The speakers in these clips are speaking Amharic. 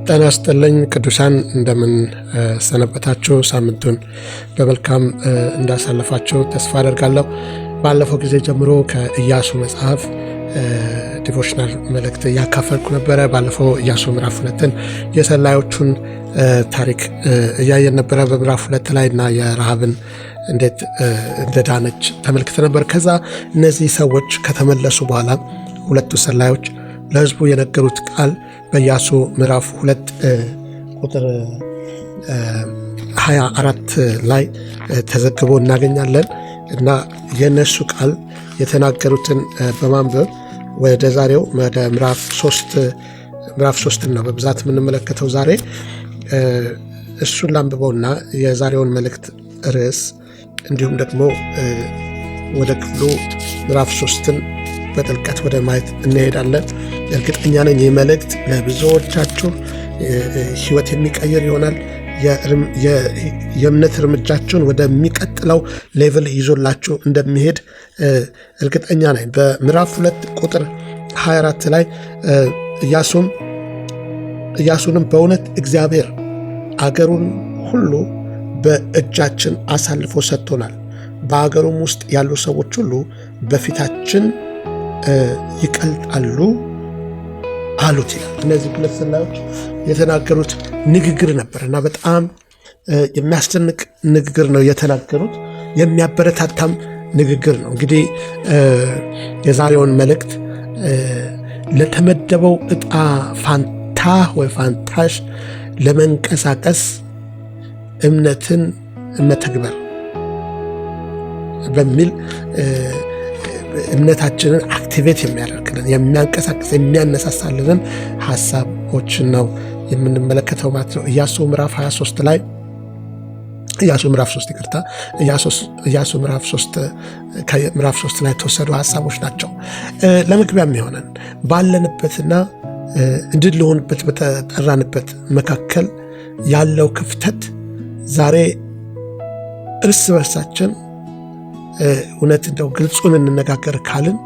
ጤና ይስጥልኝ ቅዱሳን፣ እንደምን ሰነበታችሁ? ሳምንቱን በመልካም እንዳሳለፋችሁ ተስፋ አደርጋለሁ። ባለፈው ጊዜ ጀምሮ ከኢያሱ መጽሐፍ ዲቮሽናል መልእክት እያካፈልኩ ነበረ። ባለፈው ኢያሱ ምዕራፍ 2ን የሰላዮቹን ታሪክ እያየን ነበረ በምዕራፍ 2 ላይ እና የረሃብን እንዴት እንደዳነች ተመልክተ ነበር። ከዛ እነዚህ ሰዎች ከተመለሱ በኋላ ሁለቱ ሰላዮች ለሕዝቡ የነገሩት ቃል በኢያሱ ምዕራፍ 2 ቁጥር 24 ላይ ተዘግቦ እናገኛለን እና የነሱ ቃል የተናገሩትን በማንበብ ወደ ዛሬው ወደ ምዕራፍ 3 ነው በብዛት የምንመለከተው ዛሬ። እሱን ላንብበውና የዛሬውን መልእክት ርዕስ እንዲሁም ደግሞ ወደ ክፍሉ ምዕራፍ 3ን በጥልቀት ወደ ማየት እንሄዳለን። እርግጠኛ ነኝ ይህ መልእክት ለብዙዎቻችሁ ሕይወት የሚቀይር ይሆናል። የእምነት እርምጃችሁን ወደሚቀጥለው ሌቭል ይዞላችሁ እንደሚሄድ እርግጠኛ ነኝ። በምዕራፍ 2 ቁጥር 24 ላይ ኢያሱንም በእውነት እግዚአብሔር አገሩን ሁሉ በእጃችን አሳልፎ ሰጥቶናል፣ በአገሩም ውስጥ ያሉ ሰዎች ሁሉ በፊታችን ይቀልጣሉ አሉት ይላል። እነዚህ ሁለት ሰላዮች የተናገሩት ንግግር ነበር እና በጣም የሚያስደንቅ ንግግር ነው የተናገሩት። የሚያበረታታም ንግግር ነው። እንግዲህ የዛሬውን መልእክት ለተመደበው ዕጣ ፋንታ ወይ ፋንታሽ ለመንቀሳቀስ እምነትን መተግበር በሚል እምነታችንን አክቲቬት የሚያደርግልን የሚያንቀሳቅስ የሚያነሳሳልንን ሀሳቦችን ነው የምንመለከተው ማለት ነው። ኢያሱ ምዕራፍ 3 ላይ የተወሰዱ ሀሳቦች ናቸው። ለመግቢያ የሚሆነን ባለንበትና እንድንሆንበት በተጠራንበት መካከል ያለው ክፍተት ዛሬ እርስ በርሳችን እውነት እንደው ግልጹን እንነጋገር ካልን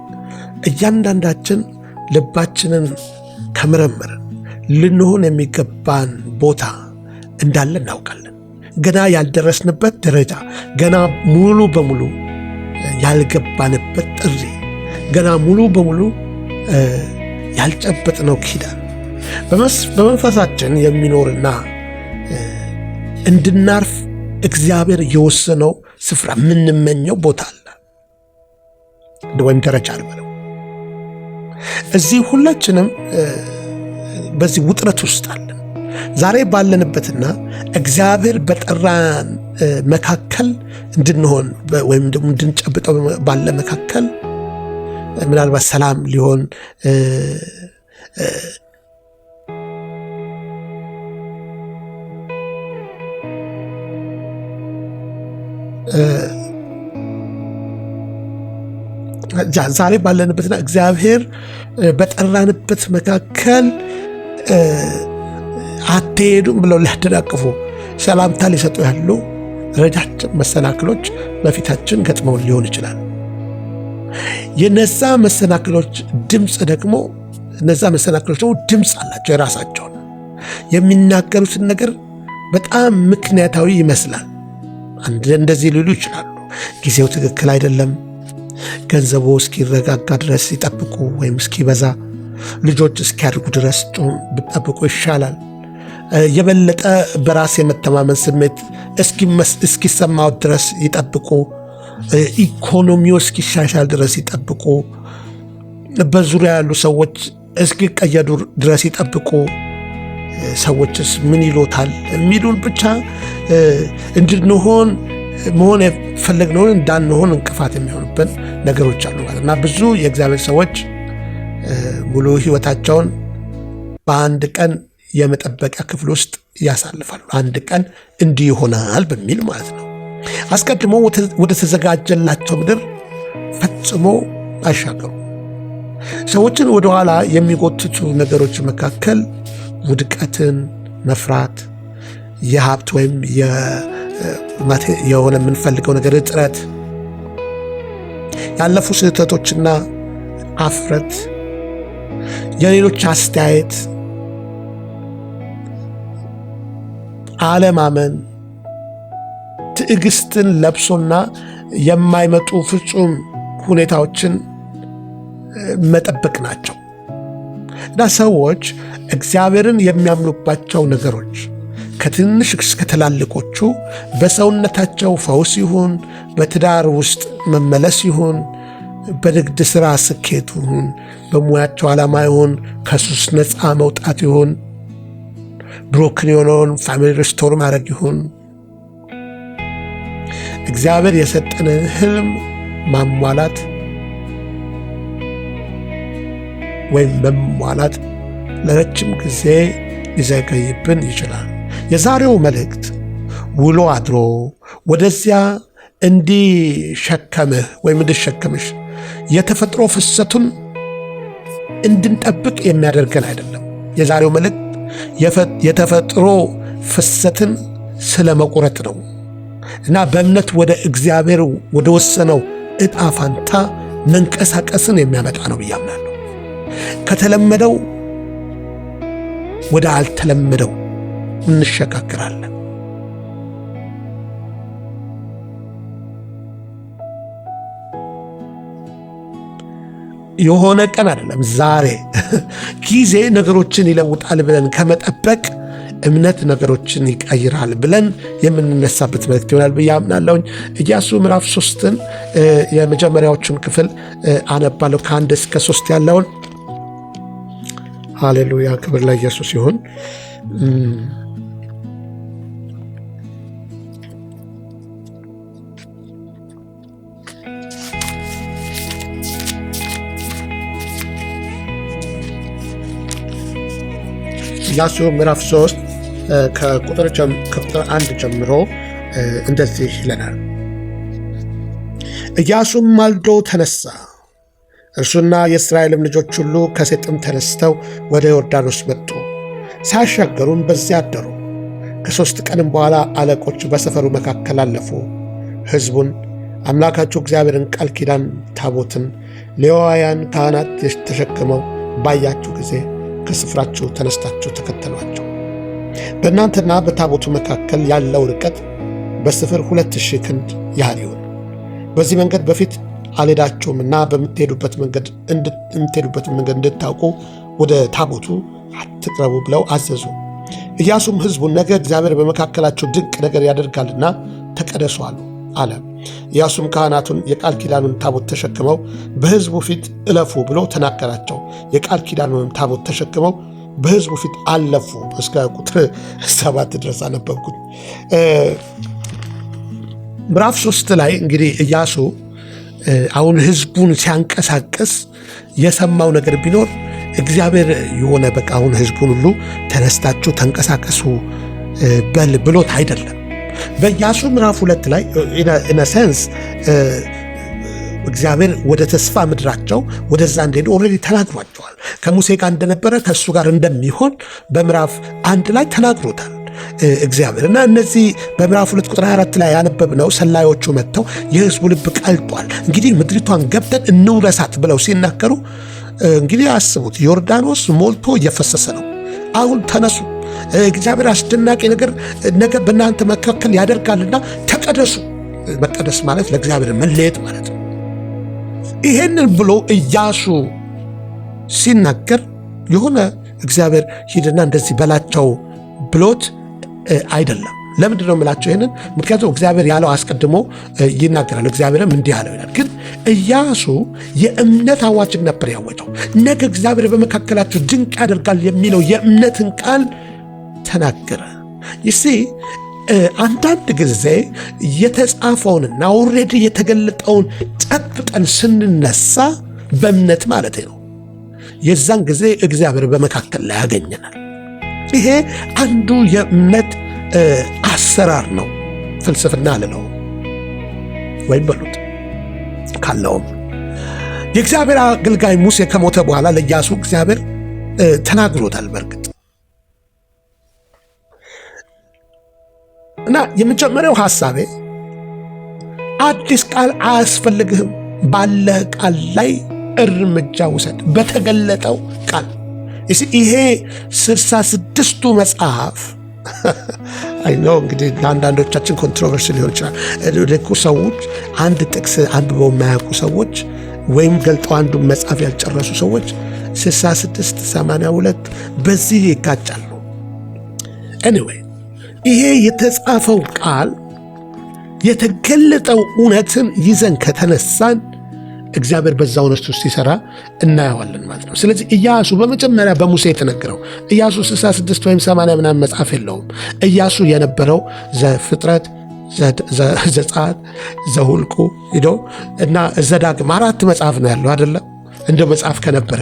እያንዳንዳችን ልባችንን ከመረመርን ልንሆን የሚገባን ቦታ እንዳለ እናውቃለን። ገና ያልደረስንበት ደረጃ፣ ገና ሙሉ በሙሉ ያልገባንበት ጥሪ፣ ገና ሙሉ በሙሉ ያልጨበጥነው ኪዳን በመንፈሳችን የሚኖርና እንድናርፍ እግዚአብሔር የወሰነው ስፍራ የምንመኘው ቦታ አለ ወይም ደረጃ አልበለው። እዚህ ሁላችንም በዚህ ውጥረት ውስጥ አለን። ዛሬ ባለንበትና እግዚአብሔር በጠራን መካከል እንድንሆን ወይም ደግሞ እንድንጨብጠው ባለ መካከል ምናልባት ሰላም ሊሆን ዛሬ ባለንበትና እግዚአብሔር በጠራንበት መካከል አትሄዱም ብለው ሊያደናቅፉ ሰላምታ ሊሰጡ ያሉ ረጃጅም መሰናክሎች በፊታችን ገጥመውን ሊሆን ይችላል። የነዛ መሰናክሎች ድምፅ ደግሞ ድምፅ አላቸው የራሳቸውን። የሚናገሩትን ነገር በጣም ምክንያታዊ ይመስላል። እንደዚህ ሊሉ ይችላሉ። ጊዜው ትክክል አይደለም፣ ገንዘቡ እስኪረጋጋ ድረስ ይጠብቁ ወይም እስኪበዛ፣ ልጆች እስኪያድጉ ድረስ ብጠብቁ ይሻላል፣ የበለጠ በራስ የመተማመን ስሜት እስኪሰማው ድረስ ይጠብቁ፣ ኢኮኖሚው እስኪሻሻል ድረስ ይጠብቁ፣ በዙሪያ ያሉ ሰዎች እስኪቀየዱ ድረስ ይጠብቁ፣ ሰዎችስ ምን ይሎታል የሚሉን ብቻ እንድንሆን መሆን የፈለግነውን እንዳንሆን እንቅፋት የሚሆኑብን ነገሮች አሉ ማለት እና ብዙ የእግዚአብሔር ሰዎች ሙሉ ሕይወታቸውን በአንድ ቀን የመጠበቂያ ክፍል ውስጥ ያሳልፋሉ። አንድ ቀን እንዲህ ይሆናል በሚል ማለት ነው። አስቀድሞ ወደ ተዘጋጀላቸው ምድር ፈጽሞ አይሻገሩ። ሰዎችን ወደኋላ የሚጎትቱ ነገሮች መካከል ውድቀትን መፍራት፣ የሀብት ወይም የሆነ የምንፈልገው ነገር እጥረት፣ ያለፉ ስህተቶችና አፍረት፣ የሌሎች አስተያየት አለማመን ትዕግስትን ለብሶና የማይመጡ ፍጹም ሁኔታዎችን መጠበቅ ናቸው። እና ሰዎች እግዚአብሔርን የሚያምኑባቸው ነገሮች ከትንሽ እስከ ትላልቆቹ በሰውነታቸው ፈውስ ይሁን፣ በትዳር ውስጥ መመለስ ይሁን፣ በንግድ ሥራ ስኬት ይሁን፣ በሙያቸው ዓላማ ይሁን፣ ከሱስ ነፃ መውጣት ይሁን፣ ብሮክን የሆነውን ፋሚሊ ሪስቶር ማድረግ ይሁን፣ እግዚአብሔር የሰጠንን ህልም ማሟላት ወይም መሟላት ለረጅም ጊዜ ሊዘገይብን ይችላል። የዛሬው መልእክት ውሎ አድሮ ወደዚያ እንዲሸከምህ ወይም እንዲሸከምሽ የተፈጥሮ ፍሰቱን እንድንጠብቅ የሚያደርገን አይደለም። የዛሬው መልእክት የተፈጥሮ ፍሰትን ስለ መቁረጥ ነው እና በእምነት ወደ እግዚአብሔር ወደ ወሰነው ዕጣ ፋንታ መንቀሳቀስን የሚያመጣ ነው ብዬ አምናለሁ። ከተለመደው ወደ አልተለመደው እንሸጋግራለን። የሆነ ቀን አይደለም፣ ዛሬ ጊዜ ነገሮችን ይለውጣል ብለን ከመጠበቅ እምነት ነገሮችን ይቀይራል ብለን የምንነሳበት መልእክት ይሆናል ብዬ አምናለሁኝ። ኢያሱ ምዕራፍ 3ን የመጀመሪያዎቹን ክፍል አነባለሁ፣ ከ1 እስከ 3 ያለውን። ሃሌሉያ፣ ክብር ለኢየሱስ ይሁን። ኢያሱ ምዕራፍ 3 ከቁጥር 1 ጀምሮ እንደዚህ ይለናል። ኢያሱም ማልዶ ተነሳ፣ እርሱና የእስራኤልም ልጆች ሁሉ ከሴጥም ተነስተው ወደ ዮርዳኖስ መጡ። ሳያሻገሩም በዚያ አደሩ። ከ3 ቀንም በኋላ አለቆች በሰፈሩ መካከል አለፉ። ሕዝቡን አምላካችሁ እግዚአብሔርን ቃል ኪዳን ታቦትን ሌዋውያን ካህናት ተሸክመው ባያችሁ ጊዜ ከስፍራችሁ ተነስታችሁ ተከተሏቸው። በእናንተና በታቦቱ መካከል ያለው ርቀት በስፍር 2000 ክንድ ያህል ይሁን። በዚህ መንገድ በፊት አልሄዳችሁምና በምትሄዱበት መንገድ እንድታውቁ ወደ ታቦቱ አትቅረቡ ብለው አዘዙ። ኢያሱም ሕዝቡን ነገ እግዚአብሔር በመካከላችሁ ድንቅ ነገር ያደርጋልና ተቀደሱ አለ። ኢያሱም ካህናቱን የቃል ኪዳኑን ታቦት ተሸክመው በሕዝቡ ፊት እለፉ ብሎ ተናገራቸው። የቃል ኪዳኑን ታቦት ተሸክመው በሕዝቡ ፊት አለፉ። እስከ ቁጥር 7 ድረስ አነበብኩት። ምዕራፍ 3 ላይ እንግዲህ ኢያሱ አሁን ሕዝቡን ሲያንቀሳቀስ የሰማው ነገር ቢኖር እግዚአብሔር የሆነ በቃ አሁን ሕዝቡን ሁሉ ተነስታችሁ ተንቀሳቀሱ በል ብሎት አይደለም። በኢያሱ ምዕራፍ 2 ላይ ኢነሰንስ እግዚአብሔር ወደ ተስፋ ምድራቸው ወደዛ እንደሄዱ ኦልሬዲ ተናግሯቸዋል። ከሙሴ ጋር እንደነበረ ከእሱ ጋር እንደሚሆን በምዕራፍ 1 ላይ ተናግሮታል እግዚአብሔር። እና እነዚህ በምዕራፍ 2 ቁጥር 24 ላይ ያነበብነው ሰላዮቹ መጥተው የሕዝቡ ልብ ቀልጧል፣ እንግዲህ ምድሪቷን ገብተን እንውረሳት ብለው ሲናገሩ እንግዲህ አስቡት፣ ዮርዳኖስ ሞልቶ እየፈሰሰ ነው። አሁን ተነሱ፣ እግዚአብሔር አስደናቂ ነገር ነገ በእናንተ መካከል ያደርጋልና ተቀደሱ። መቀደስ ማለት ለእግዚአብሔር መለየት ማለት ነው። ይሄንን ብሎ ኢያሱ ሲናገር የሆነ እግዚአብሔር ሂድና እንደዚህ በላቸው ብሎት አይደለም። ለምንድን ነው የምላቸው ይሄንን? ምክንያቱም እግዚአብሔር ያለው አስቀድሞ ይናገራል። እግዚአብሔርም እንዲህ አለው ይላል። ግን ኢያሱ የእምነት አዋጅን ነበር ያወጀው። ነገ እግዚአብሔር በመካከላቸው ድንቅ ያደርጋል የሚለው የእምነትን ቃል ተናገረ። ይሲ አንዳንድ ጊዜ የተጻፈውንና ኦልሬዲ የተገለጠውን ጨብጠን ስንነሳ በእምነት ማለት ነው፣ የዛን ጊዜ እግዚአብሔር በመካከል ላይ ያገኘናል። ይሄ አንዱ የእምነት አሰራር ነው። ፍልስፍና አልለው ወይም በሉት ካለውም የእግዚአብሔር አገልጋይ ሙሴ ከሞተ በኋላ ለኢያሱ እግዚአብሔር ተናግሮታል። በእርግጥ እና የመጀመሪያው ሐሳቤ አዲስ ቃል አያስፈልግህም፣ ባለህ ቃል ላይ እርምጃ ውሰድ፣ በተገለጠው ቃል። ይሄ 66ቱ መጽሐፍ አይ ነው እንግዲህ ለአንዳንዶቻችን ኮንትሮቨርሲ ሊሆን ይችላል። ልኩ ሰዎች አንድ ጥቅስ አንብበው የማያውቁ ሰዎች ወይም ገልጠው አንዱን መጽሐፍ ያልጨረሱ ሰዎች 66 82 በዚህ ይጋጫሉ። ኤኒዌይ ይሄ የተጻፈው ቃል የተገለጠው እውነትን ይዘን ከተነሳን እግዚአብሔር በዛ እውነት ውስጥ ሲሰራ እናየዋለን ማለት ነው። ስለዚህ ኢያሱ በመጀመሪያ በሙሴ የተነገረው ኢያሱ 66 ወይም 80 ምናምን መጽሐፍ የለውም። ኢያሱ የነበረው ዘፍጥረት፣ ዘጸአት፣ ዘኍልቍ ሄዶ እና ዘዳግም 4 መጽሐፍ ነው ያለው አይደለም። እንደ መጽሐፍ ከነበረ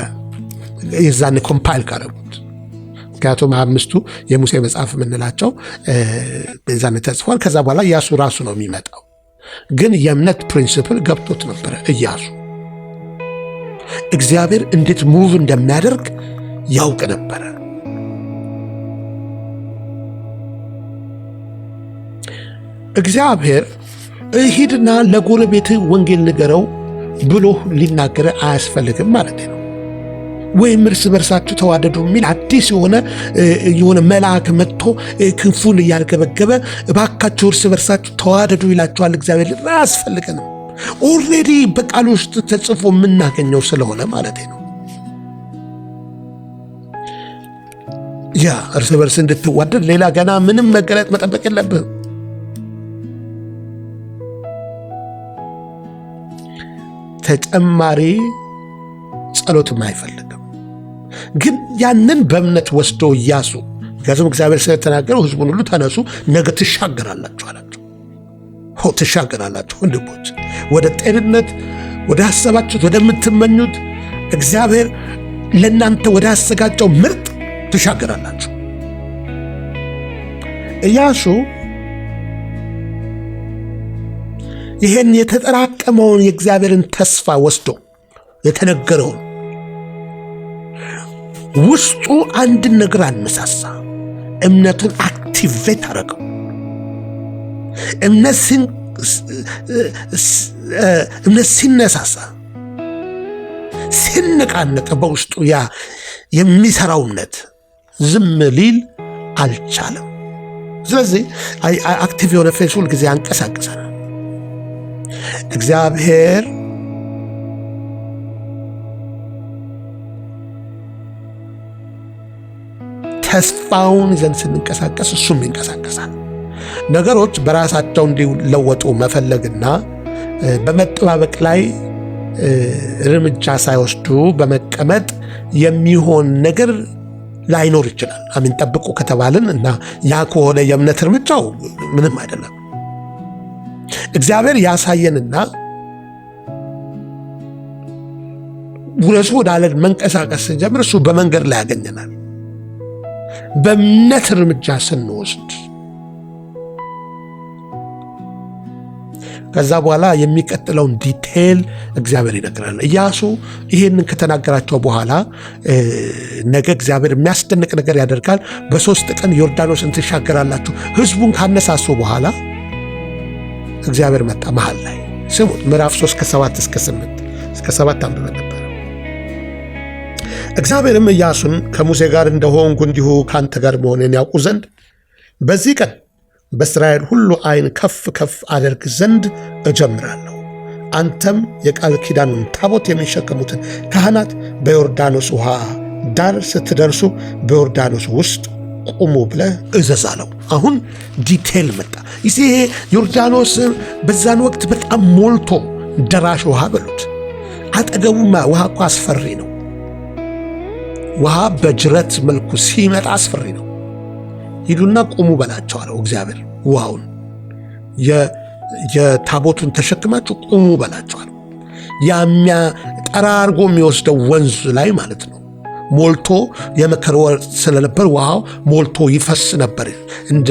የዛኔ ኮምፓይል ካደረጉት ምክንያቱም 5ቱ የሙሴ መጽሐፍ የምንላቸው በዛኔ ተጽፏል። ከዛ በኋላ ኢያሱ ራሱ ነው የሚመጣው። ግን የእምነት ፕሪንሲፕል ገብቶት ነበረ ኢያሱ። እግዚአብሔር እንዴት ሙቭ እንደሚያደርግ ያውቅ ነበረ። እግዚአብሔር ሂድና ለጎረቤት ወንጌል ንገረው ብሎ ሊናገር አያስፈልግም ማለት ነው። ወይም እርስ በርሳችሁ ተዋደዱ የሚል አዲስ የሆነ መልአክ መጥቶ ክንፉን እያርገበገበ እባካችሁ እርስ በርሳችሁ ተዋደዱ ይላችኋል እግዚአብሔር። አያስፈልገንም። ኦልሬዲ በቃል ውስጥ ተጽፎ የምናገኘው ስለሆነ ማለት ነው። ያ እርስ በርስ እንድትዋደድ ሌላ ገና ምንም መገለጥ መጠበቅ የለብህም። ተጨማሪ ጸሎትም አይፈልግም። ግን ያንን በእምነት ወስዶ ኢያሱ ምክንያቱም እግዚአብሔር ስለተናገረው ሕዝቡን ሁሉ ተነሱ ነገ ትሻገራላችሁ አላቸው። ትሻገራላችሁ ወንድሞች፣ ወደ ጤንነት፣ ወደ ሐሳባችሁት ወደምትመኙት እግዚአብሔር ለእናንተ ወደ አዘጋጀው ምርጥ ትሻገራላችሁ። ኢያሱ ይሄን የተጠራቀመውን የእግዚአብሔርን ተስፋ ወስዶ የተነገረውን ውስጡ አንድን ነገር አነሳሳ። እምነቱን አክቲቬት አደረገው። እምነት ሲነሳሳ ሲነቃነቅ በውስጡ ያ የሚሰራው እምነት ዝም ሊል አልቻለም። ስለዚህ አክቲቭ የሆነ ፌስ ሁል ጊዜ አንቀሳቅሰናል። እግዚአብሔር ተስፋውን ይዘን ስንንቀሳቀስ እሱም ይንቀሳቀሳል። ነገሮች በራሳቸው እንዲለወጡ መፈለግና በመጠባበቅ ላይ እርምጃ ሳይወስዱ በመቀመጥ የሚሆን ነገር ላይኖር ይችላል። አሚን ጠብቁ ከተባልን እና ያ ከሆነ የእምነት እርምጃው ምንም አይደለም። እግዚአብሔር ያሳየንና ውረሱ ወዳለን መንቀሳቀስ ስንጀምር እሱ በመንገድ ላይ ያገኘናል። በእምነት እርምጃ ስንወስድ ከዛ በኋላ የሚቀጥለውን ዲቴል እግዚአብሔር ይነግራል። ኢያሱ ይሄንን ከተናገራቸው በኋላ ነገ እግዚአብሔር የሚያስደንቅ ነገር ያደርጋል። በ3 ቀን ዮርዳኖስን ትሻገራላችሁ ሕዝቡን ካነሳሱ በኋላ እግዚአብሔር መጣ መሃል ላይ። ስሙት፣ ምዕራፍ 3 ከ7 እስከ 8 እስከ 7 አንብበን ነበር። እግዚአብሔርም ኢያሱን ከሙሴ ጋር እንደሆንኩ እንዲሁ ካንተ ጋር መሆኔን ያውቁ ዘንድ በዚህ ቀን በእስራኤል ሁሉ ዓይን ከፍ ከፍ አደርግ ዘንድ እጀምራለሁ። አንተም የቃል ኪዳኑን ታቦት የሚሸከሙትን ካህናት በዮርዳኖስ ውሃ ዳር ስትደርሱ በዮርዳኖስ ውስጥ ቁሙ ብለህ እዘዝ አለው። አሁን ዲቴል መጣ። ይሄ ዮርዳኖስ በዛን ወቅት በጣም ሞልቶ ደራሽ ውሃ በሉት። አጠገቡማ ውሃ እኮ አስፈሪ ነው። ውሃ በጅረት መልኩ ሲመጣ አስፈሪ ነው። ሂዱና ቁሙ በላቸው አለው እግዚአብሔር። ውሃውን የታቦቱን ተሸክማችሁ ቁሙ በላቸው አለው። ጠራርጎ የሚወስደው ወንዝ ላይ ማለት ነው። ሞልቶ የመከር ወር ስለነበር ውሃው ሞልቶ ይፈስ ነበር። እንደ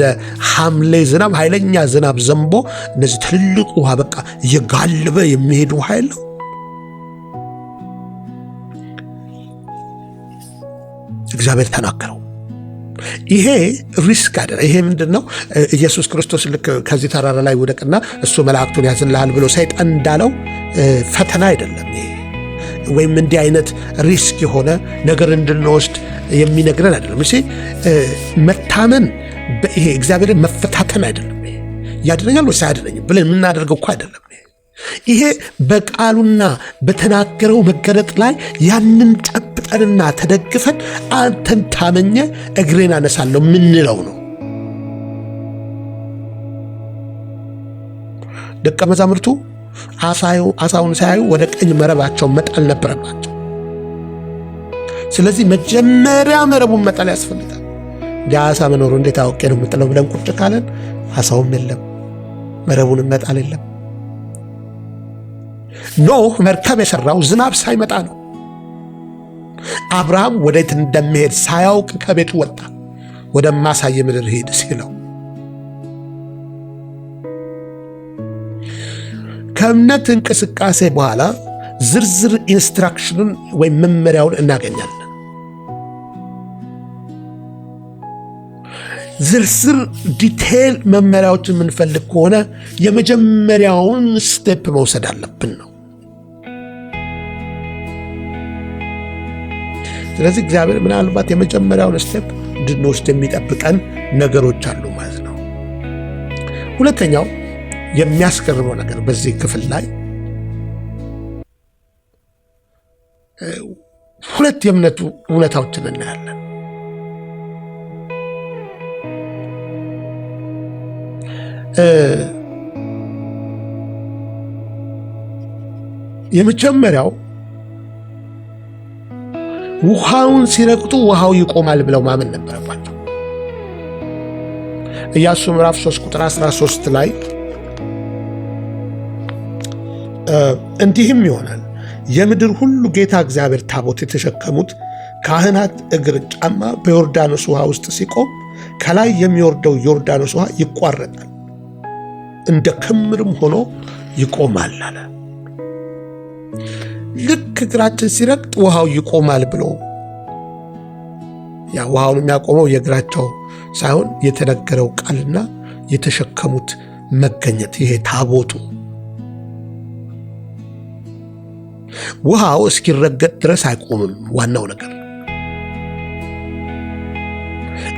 ሐምሌ ዝናብ ኃይለኛ ዝናብ ዘንቦ እነዚህ ትልልቅ ውሃ በቃ እየጋለበ የሚሄድ ውሃ የለው። እግዚአብሔር ተናገረው። ይሄ ሪስክ አይደለም። ይሄ ምንድነው? ኢየሱስ ክርስቶስ ልክ ከዚህ ተራራ ላይ ውደቅና እሱ መላእክቱን ያዝልሃል ብሎ ሰይጣን እንዳለው ፈተና አይደለም ይሄ። ወይም እንዲህ አይነት ሪስክ የሆነ ነገር እንድንወስድ የሚነግረን አይደለም። እሺ መታመን ይሄ እግዚአብሔርን መፈታተን አይደለም። ይሄ ያድነኛል ወይስ አያድነኝም ብለን የምናደርገው እኮ አይደለም። ይሄ በቃሉና በተናገረው መገለጥ ላይ ያንን ጨብጠንና ተደግፈን አንተን ታመኘ እግሬን አነሳለሁ ምንለው ነው። ደቀ መዛሙርቱ አሳውን ሳያዩ ወደ ቀኝ መረባቸውን መጣል ነበረባቸው። ስለዚህ መጀመሪያ መረቡን መጣል ያስፈልጋል። የአሳ መኖሩ እንዴት አውቄ ነው የምጥለው ብለን ቁጭ ካለን አሳውም የለም መረቡን መጣል የለም። ኖህ መርከብ የሰራው ዝናብ ሳይመጣ ነው። አብርሃም ወዴት እንደሚሄድ ሳያውቅ ከቤቱ ወጣ። ወደማሳይ ምድር ሄድ ሲለው ከእምነት እንቅስቃሴ በኋላ ዝርዝር ኢንስትራክሽኑን ወይም መመሪያውን እናገኛለን። ዝርዝር ዲቴል መመሪያዎችን የምንፈልግ ከሆነ የመጀመሪያውን ስቴፕ መውሰድ አለብን ነው። ስለዚህ እግዚአብሔር ምናልባት የመጀመሪያውን ስቴፕ እንድንወስድ የሚጠብቀን ነገሮች አሉ ማለት ነው። ሁለተኛው የሚያስገርመው ነገር በዚህ ክፍል ላይ ሁለት የእምነቱ እውነታዎችን እናያለን። የመጀመሪያው ውሃውን ሲረግጡ ውሃው ይቆማል ብለው ማመን ነበረባቸው። ኢያሱ ምዕራፍ 3 ቁጥር 13 ላይ እንዲህም ይሆናል የምድር ሁሉ ጌታ እግዚአብሔር ታቦት የተሸከሙት ካህናት እግር ጫማ በዮርዳኖስ ውሃ ውስጥ ሲቆም ከላይ የሚወርደው ዮርዳኖስ ውሃ ይቋረጣል፣ እንደ ክምርም ሆኖ ይቆማል አለ። ልክ እግራችን ሲረግጥ ውሃው ይቆማል ብሎ ያ ውሃውን የሚያቆመው የእግራቸው ሳይሆን የተነገረው ቃልና የተሸከሙት መገኘት፣ ይሄ ታቦቱ ውሃው እስኪረገጥ ድረስ አይቆምም። ዋናው ነገር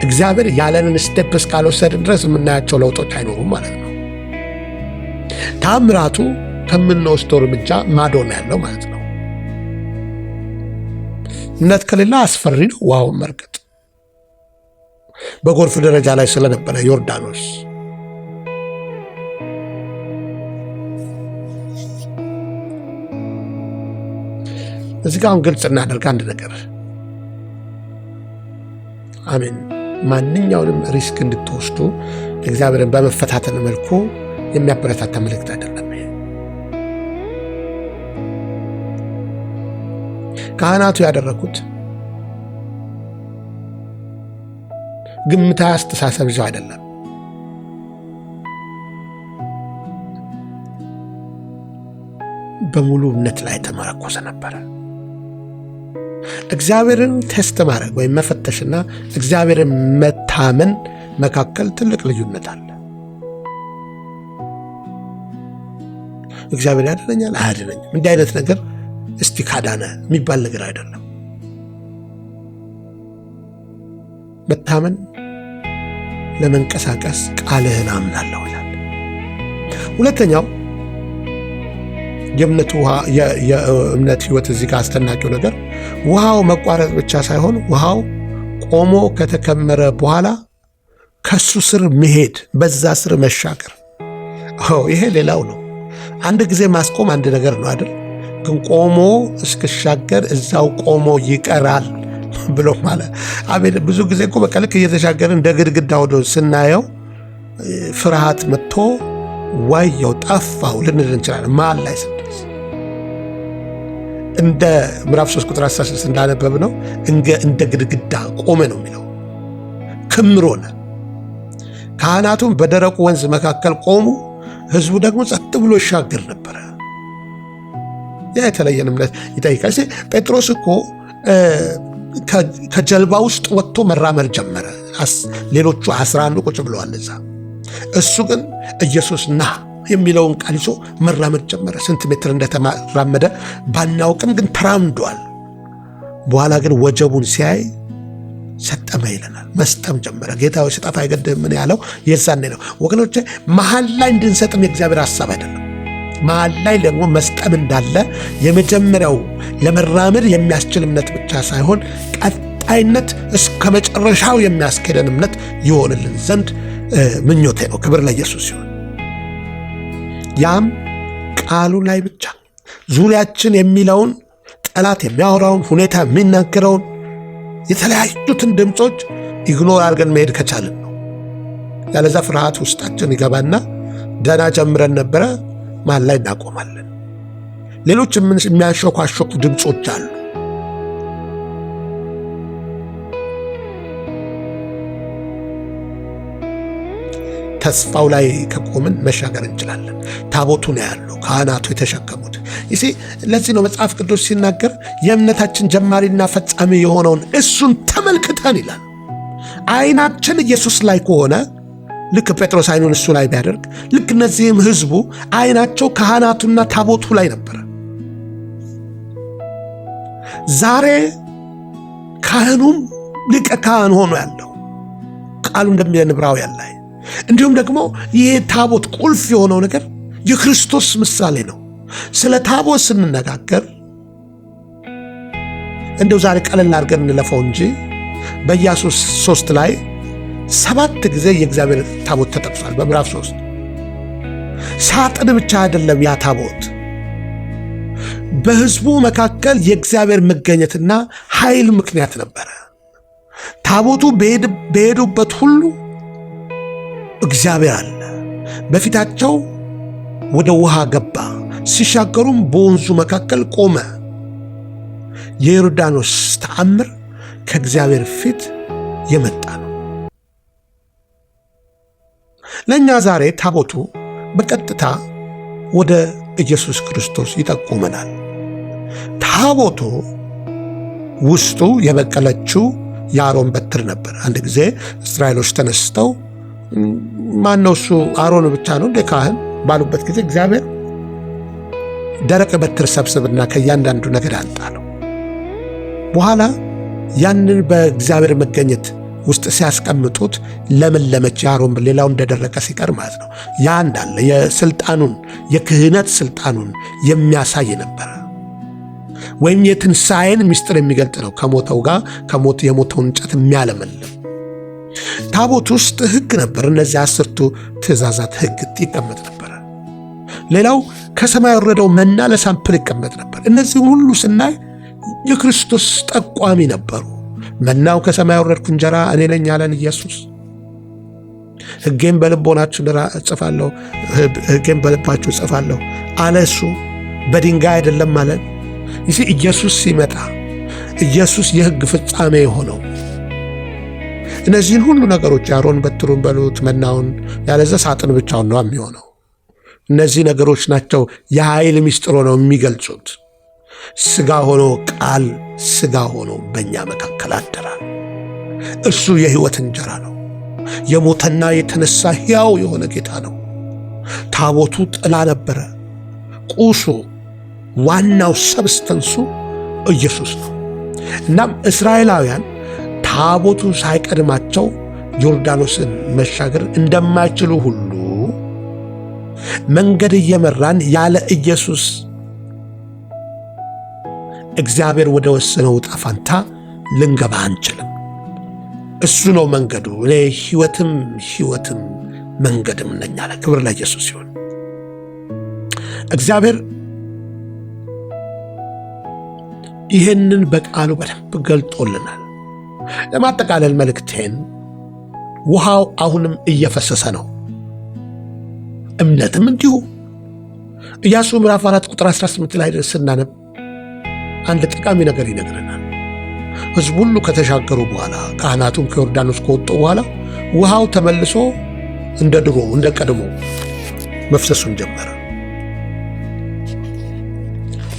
እግዚአብሔር ያለንን ስቴፕ እስካልወሰድን ድረስ የምናያቸው ለውጦች አይኖሩም ማለት ነው። ታምራቱ ከምንወስደው እርምጃ ማዶ ነው ያለው ማለት ነው። እምነት ከሌላ አስፈሪ ነው ውሃውን መርገጥ። በጎርፍ ደረጃ ላይ ስለነበረ ዮርዳኖስ እዚህ ጋር አሁን ግልጽ እናደርግ አንድ ነገር። አሜን። ማንኛውንም ሪስክ እንድትወስዱ እግዚአብሔርን በመፈታተን መልኩ የሚያበረታታ መልእክት አይደለም። ካህናቱ ያደረጉት ግምታዊ አስተሳሰብ ይዘው አይደለም። በሙሉ እምነት ላይ ተመረኮዘ ነበረ። እግዚአብሔርን ቴስት ማድረግ ወይም መፈተሽና እግዚአብሔርን መታመን መካከል ትልቅ ልዩነት አለ። እግዚአብሔር ያድነኛል አያድነኝም እንዲህ አይነት ነገር እስቲ ካዳነ የሚባል ነገር አይደለም። መታመን ለመንቀሳቀስ ቃልህን አምናለሁ ይላል። ሁለተኛው የእምነት ህይወት እዚህ ጋር አስደናቂው ነገር ውሃው መቋረጥ ብቻ ሳይሆን ውሃው ቆሞ ከተከመረ በኋላ ከሱ ስር መሄድ፣ በዛ ስር መሻገር። ይሄ ሌላው ነው። አንድ ጊዜ ማስቆም አንድ ነገር ነው አይደል? ግን ቆሞ እስክሻገር እዛው ቆሞ ይቀራል ብሎ ማለት አቤት። ብዙ ጊዜ እኮ በቃ ልክ እየተሻገርን እንደ ግድግዳ ወደ ስናየው ፍርሃት መጥቶ ዋየው ጠፋው ልንል እንችላለን። መሀል ላይ ስንደርስ እንደ ምዕራፍ 3 ቁጥር 16 እንዳነበብ ነው እንደ ግድግዳ ቆመ ነው የሚለው። ክምር ሆነ። ካህናቱም በደረቁ ወንዝ መካከል ቆሙ፣ ህዝቡ ደግሞ ጸጥ ብሎ ይሻገር ነበረ። ያ የተለየን እምነት ይጠይቃል። ጴጥሮስ እኮ ከጀልባ ውስጥ ወጥቶ መራመድ ጀመረ። ሌሎቹ 11 ቁጭ ብለዋል እዛ። እሱ ግን ኢየሱስ ና የሚለውን ቃል ይዞ መራመድ ጀመረ። ስንት ሜትር እንደተራመደ ባናውቅም ግን ተራምዷል። በኋላ ግን ወጀቡን ሲያይ ሰጠመ ይለናል። መስጠም ጀመረ። ጌታ ሆይ ስጠፋ አይገድህም ምን ያለው የዛኔ ነው። ወገኖቼ መሃል ላይ እንድንሰጥም የእግዚአብሔር ሐሳብ አይደለም። መሃል ላይ ደግሞ መስጠም እንዳለ የመጀመሪያው ለመራመድ የሚያስችል እምነት ብቻ ሳይሆን ቀጣይነት እስከ መጨረሻው የሚያስኬደን እምነት ይሆንልን ዘንድ ምኞቴ ነው። ክብር ለኢየሱስ ይሁን። ያም ቃሉ ላይ ብቻ ዙሪያችን የሚለውን ጠላት የሚያወራውን ሁኔታ የሚናገረውን የተለያዩትን ድምፆች ኢግኖር አድርገን መሄድ ከቻልን ነው። ያለዛ ፍርሃት ውስጣችን ይገባና ደህና ጀምረን ነበረ መሃል ላይ እናቆማለን። ሌሎች የሚያሾካሾኩ ድምፆች አሉ። ተስፋው ላይ ከቆምን መሻገር እንችላለን። ታቦቱ ነው ያለው፣ ካህናቱ የተሸከሙት። ይሄ ለዚህ ነው መጽሐፍ ቅዱስ ሲናገር የእምነታችን ጀማሪና ፈጻሚ የሆነውን እሱን ተመልክተን ይላል። አይናችን ኢየሱስ ላይ ከሆነ ልክ ጴጥሮስ አይኑን እሱ ላይ ቢያደርግ፣ ልክ እነዚህም ህዝቡ አይናቸው ካህናቱና ታቦቱ ላይ ነበረ። ዛሬ ካህኑም ሊቀ ካህን ሆኖ ያለው ቃሉ እንደሚለን ዕብራውያን ላይ እንዲሁም ደግሞ ይህ ታቦት ቁልፍ የሆነው ነገር የክርስቶስ ምሳሌ ነው። ስለ ታቦት ስንነጋገር እንደው ዛሬ ቀለል አድርገን እንለፈው እንጂ በኢያሱ 3 ላይ 7 ጊዜ የእግዚአብሔር ታቦት ተጠቅሷል። በምዕራፍ 3 ሳጥን ብቻ አይደለም ያ ታቦት፣ በህዝቡ መካከል የእግዚአብሔር መገኘትና ኃይል ምክንያት ነበረ። ታቦቱ በሄዱበት ሁሉ እግዚአብሔር አለ። በፊታቸው ወደ ውሃ ገባ፣ ሲሻገሩም በወንዙ መካከል ቆመ። የዮርዳኖስ ተአምር ከእግዚአብሔር ፊት የመጣ ነው። ለእኛ ዛሬ ታቦቱ በቀጥታ ወደ ኢየሱስ ክርስቶስ ይጠቁመናል። ታቦቱ ውስጡ የበቀለችው የአሮን በትር ነበር። አንድ ጊዜ እስራኤሎች ተነስተው ማነው እሱ አሮን ብቻ ነው እንደ ካህን ባሉበት ጊዜ እግዚአብሔር ደረቅ በትር ሰብስብና ከእያንዳንዱ ነገድ አንጣለው። በኋላ ያንን በእግዚአብሔር መገኘት ውስጥ ሲያስቀምጡት ለመለመች የአሮን ሌላው እንደደረቀ ሲቀር ማለት ነው። ያ እንዳለ የስልጣኑን የክህነት ስልጣኑን የሚያሳይ ነበር። ወይም የትንሣኤን ምስጢር የሚገልጥ ነው። ከሞተው ጋር የሞተውን እንጨት የሚያለመልም ታቦት ውስጥ ሕግ ነበር። እነዚህ 10ቱ ትእዛዛት ሕግ ይቀመጥ ነበር። ሌላው ከሰማይ የወረደው መና ለሳምፕል ይቀመጥ ነበር። እነዚህ ሁሉ ስናይ የክርስቶስ ጠቋሚ ነበሩ። መናው ከሰማይ የወረድኩ እንጀራ እኔ ነኝ ያለን ኢየሱስ፣ ሕጌን በልቦናችሁ እጽፋለሁ፣ ሕጌን በልባችሁ እጽፋለሁ አለ። እሱ በድንጋይ አይደለም ማለት። ይህ ኢየሱስ ሲመጣ ኢየሱስ የሕግ ፍጻሜ የሆነው እነዚህን ሁሉ ነገሮች የአሮን በትሩን በሉት መናውን ያለዘ ሳጥን ብቻውን ነው የሚሆነው። እነዚህ ነገሮች ናቸው የኃይል ምስጢር ሆነው የሚገልጹት። ሥጋ ሆኖ ቃል ሥጋ ሆኖ በእኛ መካከል አደረ። እርሱ የሕይወት እንጀራ ነው። የሞተና የተነሳ ሕያው የሆነ ጌታ ነው። ታቦቱ ጥላ ነበረ። ቁሱ ዋናው ሰብስተንሱ ኢየሱስ ነው። እናም እስራኤላውያን ታቦቱ ሳይቀድማቸው ዮርዳኖስን መሻገር እንደማይችሉ ሁሉ መንገድ እየመራን ያለ ኢየሱስ እግዚአብሔር ወደ ወሰነው ዕጣ ፈንታ ልንገባ አንችልም። እሱ ነው መንገዱ። እኔ ሕይወትም መንገድም ነኝ አለ። ክብር ለኢየሱስ ይሁን። እግዚአብሔር ይህንን በቃሉ በደንብ ገልጦልናል። ለማጠቃለል መልእክቴን ውሃው አሁንም እየፈሰሰ ነው። እምነትም እንዲሁ። ኢያሱ ምዕራፍ 4 ቁጥር 18 ላይ ስናነብ አንድ ጠቃሚ ነገር ይነግረናል። ሕዝቡ ሁሉ ከተሻገሩ በኋላ ካህናቱም ከዮርዳኖስ ከወጡ በኋላ ውሃው ተመልሶ እንደ ድሮ እንደ ቀድሞ መፍሰሱን ጀመረ።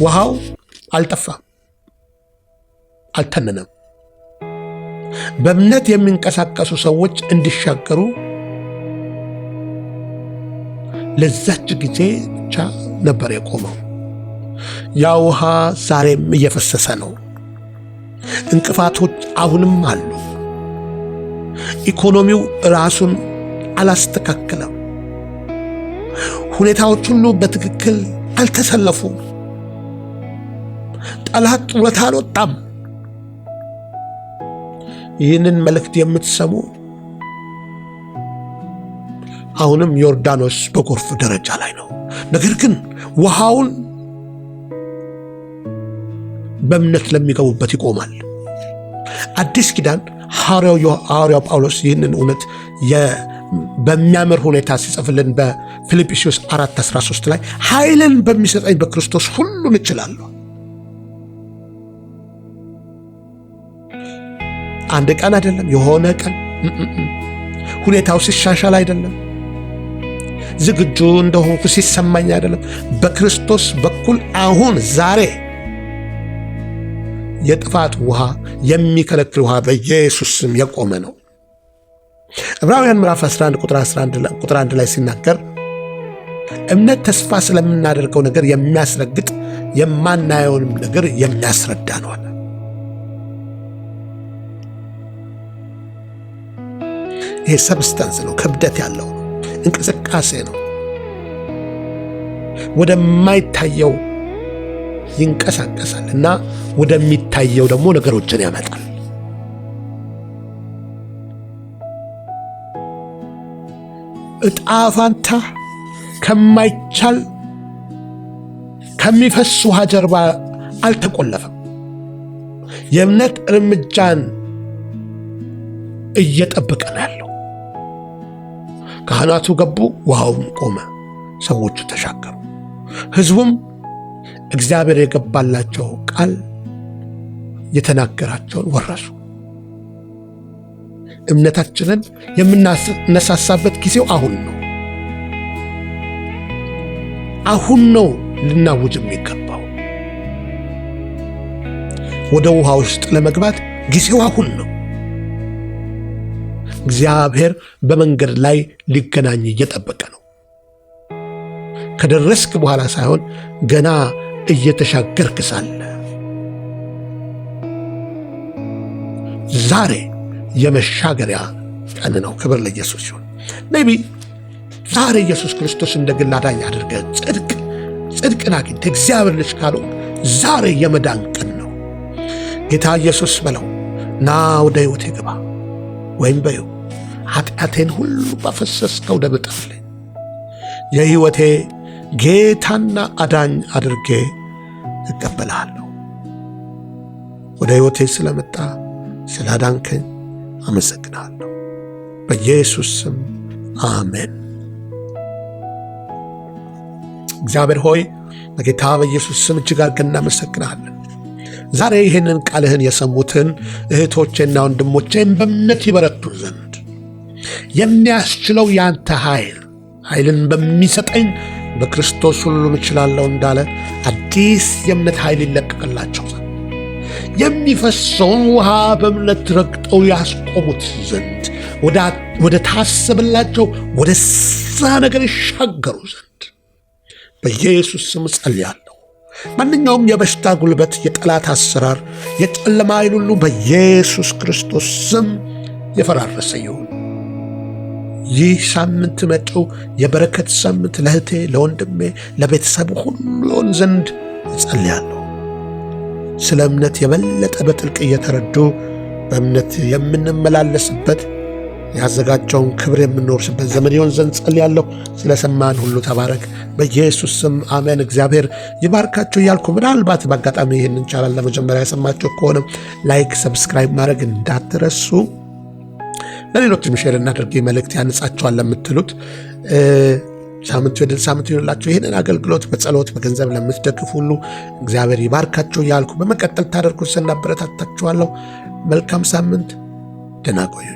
ውሃው አልጠፋም፣ አልተነነም። በእምነት የሚንቀሳቀሱ ሰዎች እንዲሻገሩ ለዛች ጊዜ ብቻ ነበር የቆመው። ያ ውሃ ዛሬም እየፈሰሰ ነው። እንቅፋቶች አሁንም አሉ። ኢኮኖሚው ራሱን አላስተካከለም። ሁኔታዎች ሁሉ በትክክል አልተሰለፉም። ጠላት ጡረታ አልወጣም። ይህንን መልእክት የምትሰሙ አሁንም ዮርዳኖስ በጎርፍ ደረጃ ላይ ነው። ነገር ግን ውሃውን በእምነት ለሚገቡበት ይቆማል። አዲስ ኪዳን ሐዋርያው ጳውሎስ ይህንን እውነት በሚያምር ሁኔታ ሲጽፍልን በፊልጵስዩስ 4:13 ላይ ኃይልን በሚሰጠኝ በክርስቶስ ሁሉን እችላለሁ። አንድ ቀን አይደለም፣ የሆነ ቀን ሁኔታው ሲሻሻል አይደለም፣ ዝግጁ እንደሆንኩ ሲሰማኝ አይደለም። በክርስቶስ በኩል አሁን ዛሬ የጥፋት ውሃ የሚከለክል ውሃ በኢየሱስ ስም የቆመ ነው። ዕብራውያን ምዕራፍ 11 ቁጥር 1 ላይ ሲናገር እምነት ተስፋ ስለምናደርገው ነገር የሚያስረግጥ የማናየውንም ነገር የሚያስረዳ ነው። ይሄ ሰብስታንስ ነው፣ ክብደት ያለው ነው፣ እንቅስቃሴ ነው። ወደማይታየው ይንቀሳቀሳል እና ወደሚታየው ደግሞ ነገሮችን ያመጣል። ዕጣ ፋንታ ከማይቻል ከሚፈስ ውሃ ጀርባ አልተቆለፈም። የእምነት እርምጃን እየጠበቀ ነው ያለው። ካህናቱ ገቡ፣ ውሃውም ቆመ፣ ሰዎቹ ተሻገሩ። ሕዝቡም እግዚአብሔር የገባላቸው ቃል የተናገራቸውን ወረሱ። እምነታችንን የምናነሳሳበት ጊዜው አሁን ነው። አሁን ነው ልናውጅ የሚገባው። ወደ ውሃ ውስጥ ለመግባት ጊዜው አሁን ነው። እግዚአብሔር በመንገድ ላይ ሊገናኝ እየጠበቀ ነው። ከደረስክ በኋላ ሳይሆን ገና እየተሻገርክ ሳለ። ዛሬ የመሻገሪያ ቀን ነው። ክብር ለኢየሱስ ይሁን። ነቢ ዛሬ ኢየሱስ ክርስቶስ እንደ ግል አዳኝ አድርገህ ጽድቅን አግኝተህ እግዚአብሔር ልጅ ካልሆንክ ዛሬ የመዳን ቀን ነው። ጌታ ኢየሱስ በለው፣ ና ወደ ሕይወቴ ግባ፣ ወይም በይው ኃጢአቴን ሁሉ ባፈሰስከው ደም እጠብልኝ፣ የሕይወቴ ጌታና አዳኝ አድርጌ እቀበልሃለሁ። ወደ ሕይወቴ ስለመጣ ስላዳንከኝ አመሰግናለሁ። በኢየሱስ ስም አሜን። እግዚአብሔር ሆይ በጌታ በኢየሱስ ስም እጅግ አድርገን እናመሰግናለን። ዛሬ ይህንን ቃልህን የሰሙትን እህቶቼና ወንድሞቼን በእምነት ይበረቱ ዘንድ የሚያስችለው ያንተ ኃይልን በሚሰጠኝ በክርስቶስ ሁሉን እችላለሁ እንዳለ አዲስ የእምነት ኃይል ይለቀቅላቸው ዘንድ የሚፈሰውን ውሃ በእምነት ረግጠው ያስቆሙት ዘንድ ወደ ታሰብላቸው ወደ ዛ ነገር ይሻገሩ ዘንድ በኢየሱስ ስም ጸልያለሁ። ማንኛውም የበሽታ ጉልበት፣ የጠላት አሰራር፣ የጨለማ ኃይል ሁሉ በኢየሱስ ክርስቶስ ስም የፈራረሰ ይሁን። ይህ ሳምንት መጪው የበረከት ሳምንት ለእህቴ፣ ለወንድሜ፣ ለቤተሰቡ ሁሉ ዘንድ እጸልያለሁ። ስለ እምነት የበለጠ በጥልቅ እየተረዱ በእምነት የምንመላለስበት ያዘጋጀውን ክብር የምንወርስበት ዘመን ይሆን ዘንድ ጸልያለሁ። ስለ ሰማን ሁሉ ተባረክ፣ በኢየሱስ ስም አሜን። እግዚአብሔር ይባርካችሁ እያልኩ ምናልባት በአጋጣሚ ይህንን ቻናል ለመጀመሪያ የሰማችሁ ከሆነ ላይክ፣ ሰብስክራይብ ማድረግ እንዳትረሱ። ለሌሎችም ሼር እናድርግ፣ መልእክት ያነጻቸዋል ለምትሉት ሳምንቱ የድል ሳምንቱ ይሁንላችሁ። ይህንን አገልግሎት በጸሎት በገንዘብ ለምትደግፉ ሁሉ እግዚአብሔር ይባርካችሁ እያልኩ በመቀጠል ታደርጉት ዘንድ አበረታታችኋለሁ። መልካም ሳምንት፣ ደህና ቆዩ።